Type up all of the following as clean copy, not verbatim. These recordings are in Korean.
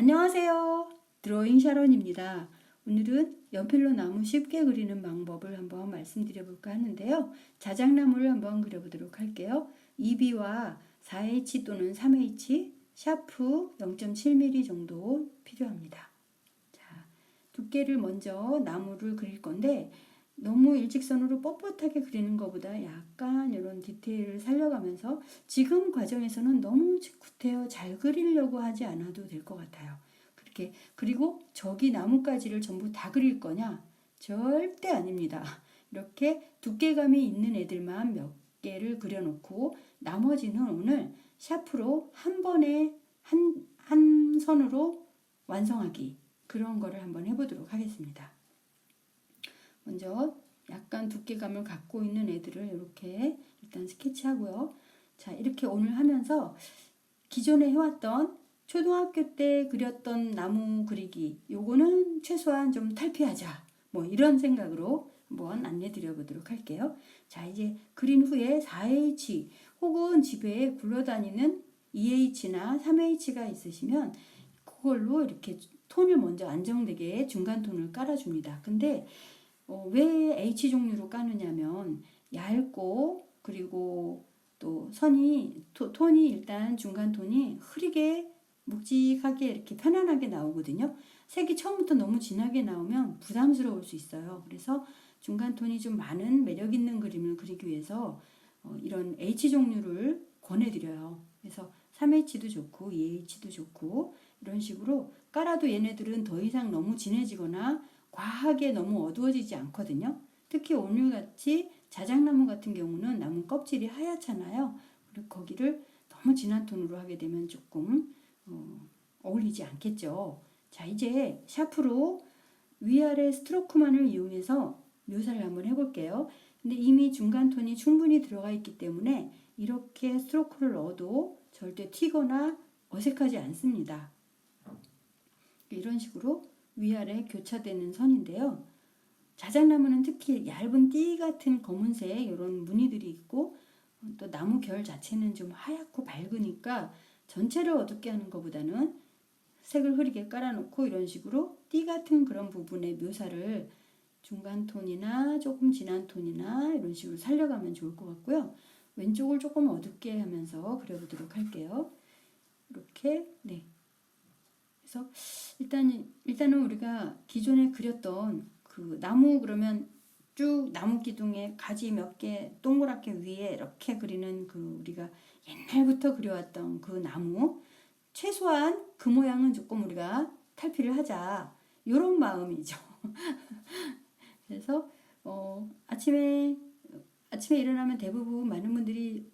안녕하세요. 드로잉 샤론입니다. 오늘은 연필로 나무 쉽게 그리는 방법을 한번 말씀드려 볼까 하는데요. 자작나무를 한번 그려보도록 할게요. 2B와 4H 또는 3H, 샤프 0.7mm 정도 필요합니다. 자, 두께를 먼저 나무를 그릴 건데 너무 일직선으로 뻣뻣하게 그리는 것보다 약간 이런 디테일을 살려가면서 지금 과정에서는 너무 구태여 잘 그리려고 하지 않아도 될 것 같아요. 그렇게 그리고 저기 나뭇가지를 전부 다 그릴 거냐? 절대 아닙니다. 이렇게 두께감이 있는 애들만 몇 개를 그려놓고 나머지는 오늘 샤프로 한 번에 한 선으로 완성하기 그런 거를 한번 해보도록 하겠습니다. 먼저 약간 두께감을 갖고 있는 애들을 이렇게 일단 스케치하고요. 자, 이렇게 오늘 하면서 기존에 해왔던 초등학교 때 그렸던 나무 그리기 요거는 최소한 좀 탈피하자 뭐 이런 생각으로 한번 안내 드려 보도록 할게요. 자, 이제 그린 후에 4H 혹은 집에 굴러다니는 2H나 3H가 있으시면 그걸로 이렇게 톤을 먼저 안정되게 중간 톤을 깔아줍니다. 근데 왜 H 종류로 까느냐면 얇고 그리고 또 톤이 일단 중간 톤이 흐리게 묵직하게 이렇게 편안하게 나오거든요. 색이 처음부터 너무 진하게 나오면 부담스러울 수 있어요. 그래서 중간 톤이 좀 많은 매력 있는 그림을 그리기 위해서 이런 H 종류를 권해드려요. 그래서 3H도 좋고 2H도 좋고 이런 식으로 깔아도 얘네들은 더 이상 너무 진해지거나 과하게 너무 어두워지지 않거든요. 특히 오늘같이 자작나무 같은 경우는 나무 껍질이 하얗잖아요. 그리고 거기를 너무 진한 톤으로 하게 되면 조금 어울리지 않겠죠. 자, 이제 샤프로 위아래 스트로크만을 이용해서 묘사를 한번 해볼게요. 근데 이미 중간 톤이 충분히 들어가 있기 때문에 이렇게 스트로크를 넣어도 절대 튀거나 어색하지 않습니다. 이런 식으로 위아래 교차되는 선인데요. 자작나무는 특히 얇은 띠 같은 검은색 이런 무늬들이 있고 또 나무 결 자체는 좀 하얗고 밝으니까 전체를 어둡게 하는 것보다는 색을 흐리게 깔아놓고 이런 식으로 띠 같은 그런 부분의 묘사를 중간 톤이나 조금 진한 톤이나 이런 식으로 살려가면 좋을 것 같고요. 왼쪽을 조금 어둡게 하면서 그려보도록 할게요. 이렇게 네. 그래서 일단은 우리가 기존에 그렸던 그 나무 그러면 쭉 나무 기둥에 가지 몇 개 동그랗게 위에 이렇게 그리는 그 우리가 옛날부터 그려왔던 그 나무 최소한 그 모양은 조금 우리가 탈피를 하자 이런 마음이죠. 그래서 아침에 일어나면 대부분 많은 분들이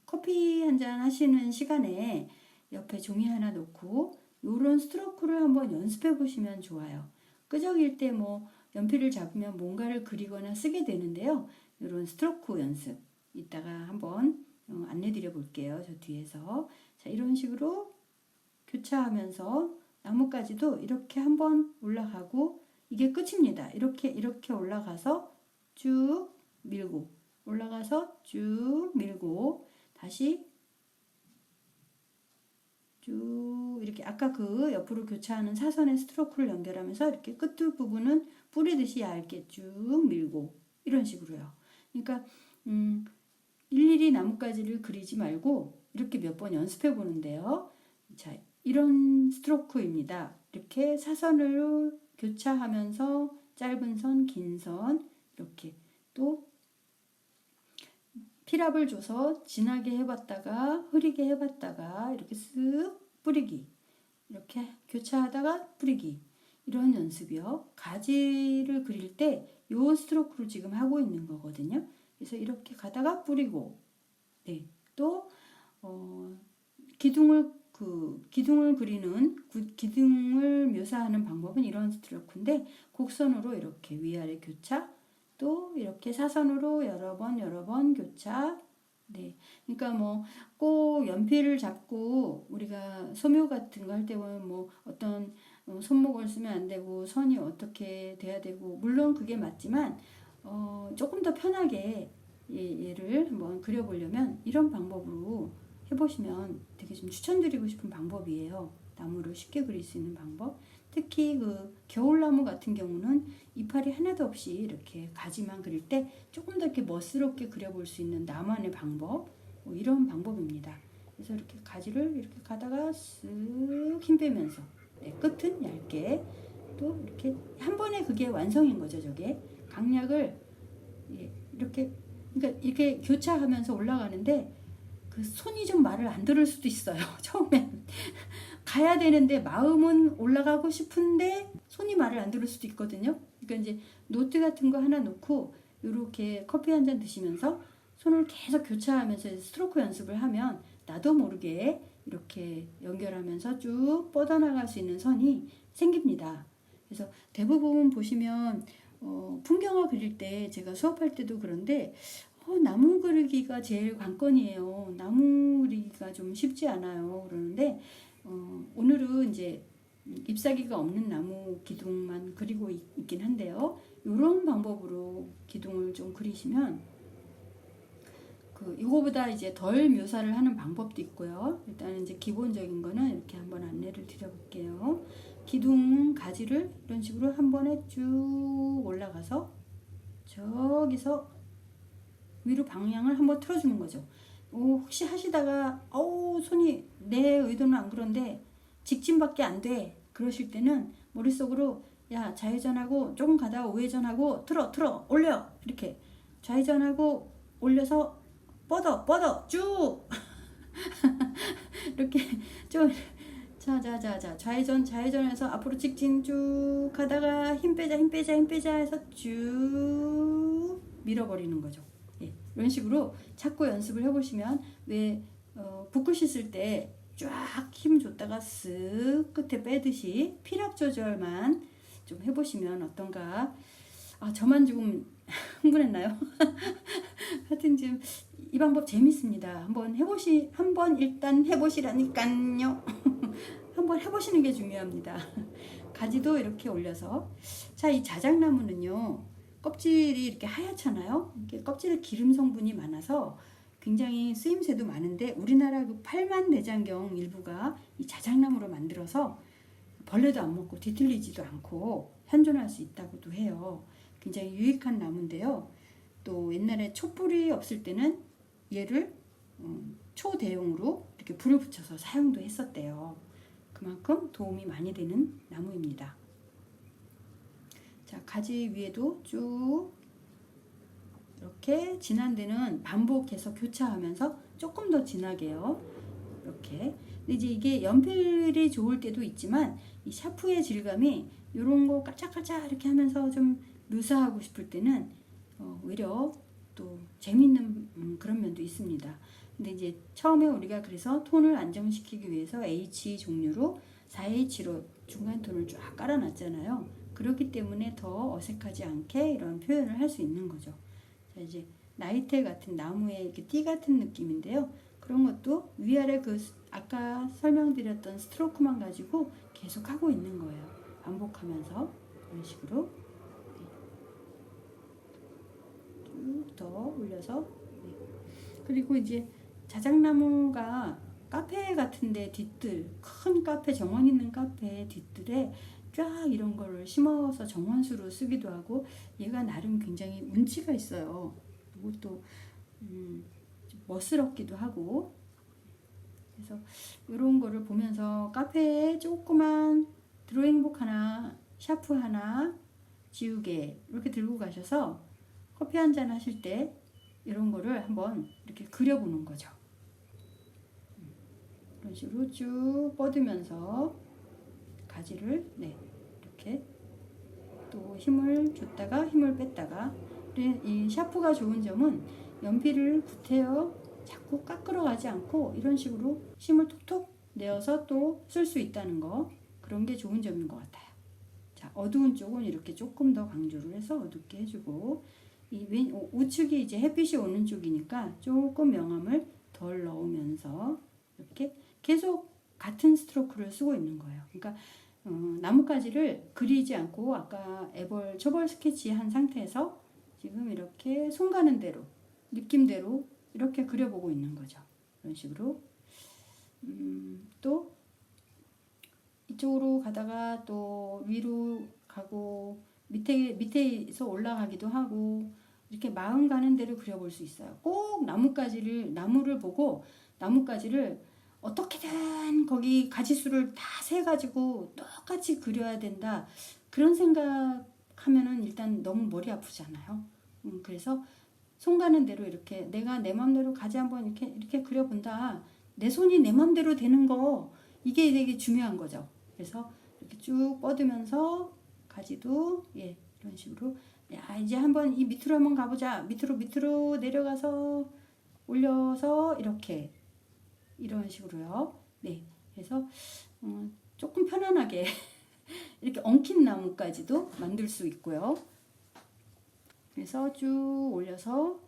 커피 한 잔 하시는 시간에 옆에 종이 하나 놓고 요런 스트로크를 한번 연습해 보시면 좋아요. 끄적일 때 뭐 연필을 잡으면 뭔가를 그리거나 쓰게 되는데요. 요런 스트로크 연습 이따가 한번 안내 드려 볼게요. 저 뒤에서. 자, 이런 식으로 교차하면서 나뭇가지도 이렇게 한번 올라가고 이게 끝입니다. 이렇게 올라가서 쭉 밀고 올라가서 쭉 밀고 다시 쭉 이렇게 아까 그 옆으로 교차하는 사선의 스트로크를 연결하면서 이렇게 끝 부분은 뿌리듯이 얇게 쭉 밀고 이런 식으로요. 그러니까 일일이 나뭇가지를 그리지 말고 이렇게 몇 번 연습해 보는데요. 자, 이런 스트로크입니다. 이렇게 사선으로 교차하면서 짧은 선, 긴 선 이렇게 또 필압을 줘서 진하게 해봤다가 흐리게 해봤다가 이렇게 쓱 뿌리기 이렇게 교차하다가 뿌리기 이런 연습이요. 가지를 그릴 때 요 스트로크를 지금 하고 있는 거거든요. 그래서 이렇게 가다가 뿌리고 네, 또 기둥을 그리는 기둥을 묘사하는 방법은 이런 스트로크인데 곡선으로 이렇게 위아래 교차 또 이렇게 사선으로 여러 번 교차. 네. 그러니까 뭐 꼭 연필을 잡고 우리가 소묘 같은 거 할 때 보면 뭐 어떤 손목을 쓰면 안 되고 선이 어떻게 돼야 되고 물론 그게 맞지만 조금 더 편하게 얘를 한번 그려보려면 이런 방법으로 해보시면 되게 좀 추천드리고 싶은 방법이에요. 나무를 쉽게 그릴 수 있는 방법. 특히 그 겨울나무 같은 경우는 이파리 하나도 없이 이렇게 가지만 그릴 때 조금 더 이렇게 멋스럽게 그려볼 수 있는 나만의 방법, 뭐 이런 방법입니다. 그래서 이렇게 가지를 이렇게 가다가 쓱 힘 빼면서, 네, 끝은 얇게 또 이렇게 한 번에 그게 완성인 거죠. 저게 강약을, 예, 이렇게, 그러니까 이렇게 교차하면서 올라가는데 그 손이 좀 말을 안 들을 수도 있어요. 처음엔 가야 되는데 마음은 올라가고 싶은데 손이 말을 안 들을 수도 있거든요. 그러니까 이제 노트 같은 거 하나 놓고 이렇게 커피 한 잔 드시면서 손을 계속 교차하면서 스트로크 연습을 하면 나도 모르게 이렇게 연결하면서 쭉 뻗어나갈 수 있는 선이 생깁니다. 그래서 대부분 보시면 풍경화 그릴 때, 제가 수업할 때도 그런데 나무 그리기가 제일 관건이에요. 나무 그리기가 좀 쉽지 않아요. 그러는데 오늘은 이제 잎사귀가 없는 나무 기둥만 그리고 있긴 한데요. 이런 방법으로 기둥을 좀 그리시면 이거보다 이제 덜 묘사를 하는 방법도 있고요. 일단 이제 기본적인 거는 이렇게 한번 안내를 드려볼게요. 기둥 가지를 이런 식으로 한 번에 쭉 올라가서 저기서 위로 방향을 한번 틀어주는 거죠. 혹시 하시다가 손이 내 의도는 안 그런데 직진밖에 안 돼 그러실 때는 머릿속으로 야 좌회전하고 조금 가다가 우회전하고 틀어 올려 이렇게 좌회전하고 올려서 뻗어 쭉 이렇게 좀 자자자자 좌회전해서 앞으로 직진 쭉 가다가 힘 빼자 해서 쭉 밀어버리는 거죠. 예, 이런 식으로 자꾸 연습을 해보시면 왜 붓글씨 쓸 때 쫙 힘 줬다가 쓱 끝에 빼듯이 피력 조절만 좀 해보시면 어떤가. 저만 조금 흥분했나요? 하여튼 지금 이 방법 재밌습니다. 한번 일단 해보시라니까요. 한번 해보시는 게 중요합니다. 가지도 이렇게 올려서. 자, 이 자작나무는요, 껍질이 이렇게 하얗잖아요. 이렇게 껍질에 기름 성분이 많아서 굉장히 쓰임새도 많은데 우리나라 그 팔만대장경 일부가 이 자작나무로 만들어서 벌레도 안 먹고 뒤틀리지도 않고 현존할 수 있다고도 해요. 굉장히 유익한 나무인데요. 또 옛날에 촛불이 없을 때는 얘를 초대용으로 이렇게 불을 붙여서 사용도 했었대요. 그만큼 도움이 많이 되는 나무입니다. 자, 가지 위에도 쭉 이렇게 진한 데는 반복해서 교차하면서 조금 더 진하게요. 이렇게. 근데 이제 이게 연필이 좋을 때도 있지만 이 샤프의 질감이 이런 거 깔짝깔짝 이렇게 하면서 좀 묘사하고 싶을 때는 오히려 또 재밌는 그런 면도 있습니다. 근데 이제 처음에 우리가 그래서 톤을 안정시키기 위해서 H 종류로 4H로 중간 톤을 쫙 깔아놨잖아요. 그렇기 때문에 더 어색하지 않게 이런 표현을 할 수 있는 거죠. 자, 이제 나이테 같은 나무의 이렇게 띠 같은 느낌인데요. 그런 것도 위아래 아까 설명드렸던 스트로크만 가지고 계속 하고 있는 거예요. 반복하면서 이런 식으로 쭉 더 올려서. 네. 그리고 이제 자작나무가 카페 같은데 뒤뜰, 큰 카페, 정원 있는 카페 뒤뜰에 쫙 이런 거를 심어서 정원수로 쓰기도 하고, 얘가 나름 굉장히 운치가 있어요. 그것도 멋스럽기도 하고. 그래서 이런 거를 보면서 카페에 조그만 드로잉북 하나, 샤프 하나, 지우개 이렇게 들고 가셔서 커피 한잔 하실 때 이런 거를 한번 이렇게 그려보는 거죠. 이런 식으로 쭉 뻗으면서 가지를, 네, 이렇게 또 힘을 줬다가 힘을 뺐다가. 이 샤프가 좋은 점은 연필을 구태여 자꾸 깎으러 가지 않고 이런 식으로 힘을 톡톡 내어서 또 쓸 수 있다는 거, 그런 게 좋은 점인 것 같아요. 자, 어두운 쪽은 이렇게 조금 더 강조를 해서 어둡게 해주고, 이 우측이 이제 햇빛이 오는 쪽이니까 조금 명암을 덜 넣으면서 이렇게 계속 같은 스트로크를 쓰고 있는 거예요. 그러니까 나뭇가지를 그리지 않고 아까 초벌 스케치 한 상태에서 지금 이렇게 손 가는 대로 느낌대로 이렇게 그려보고 있는 거죠. 이런 식으로 또 이쪽으로 가다가 또 위로 가고 밑에서 올라가기도 하고 이렇게 마음 가는 대로 그려볼 수 있어요. 꼭 나무를 보고 나뭇가지를 어떻게든 거기 가지수를 다 세가지고 똑같이 그려야 된다. 그런 생각하면은 일단 너무 머리 아프잖아요. 그래서 손 가는 대로 이렇게 내가 내 맘대로 가지 한번 이렇게 그려본다. 내 손이 내 맘대로 되는 거 이게 되게 중요한 거죠. 그래서 이렇게 쭉 뻗으면서 가지도 이런 식으로 야 이제 한번 이 밑으로 한번 가보자. 밑으로 내려가서 올려서 이렇게 이런 식으로요. 네, 그래서 조금 편안하게 이렇게 엉킨 나무까지도 만들 수 있고요. 그래서 쭉 올려서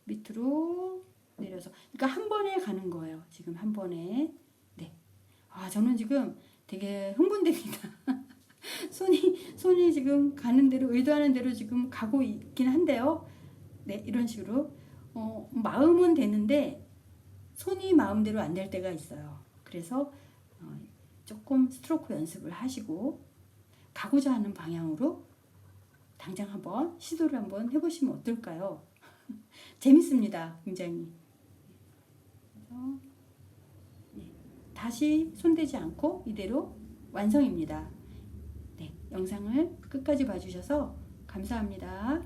밑으로 내려서 그러니까 한 번에 가는 거예요. 지금 한 번에. 네. 저는 지금 되게 흥분됩니다. 손이 지금 가는 대로 의도하는 대로 지금 가고 있긴 한데요. 네, 이런 식으로 마음은 되는데 손이 마음대로 안 될 때가 있어요. 그래서 조금 스트로크 연습을 하시고 가고자 하는 방향으로 당장 한번 시도를 한번 해보시면 어떨까요? 재밌습니다. 굉장히. 그래서 다시 손대지 않고 이대로 완성입니다. 네, 영상을 끝까지 봐주셔서 감사합니다.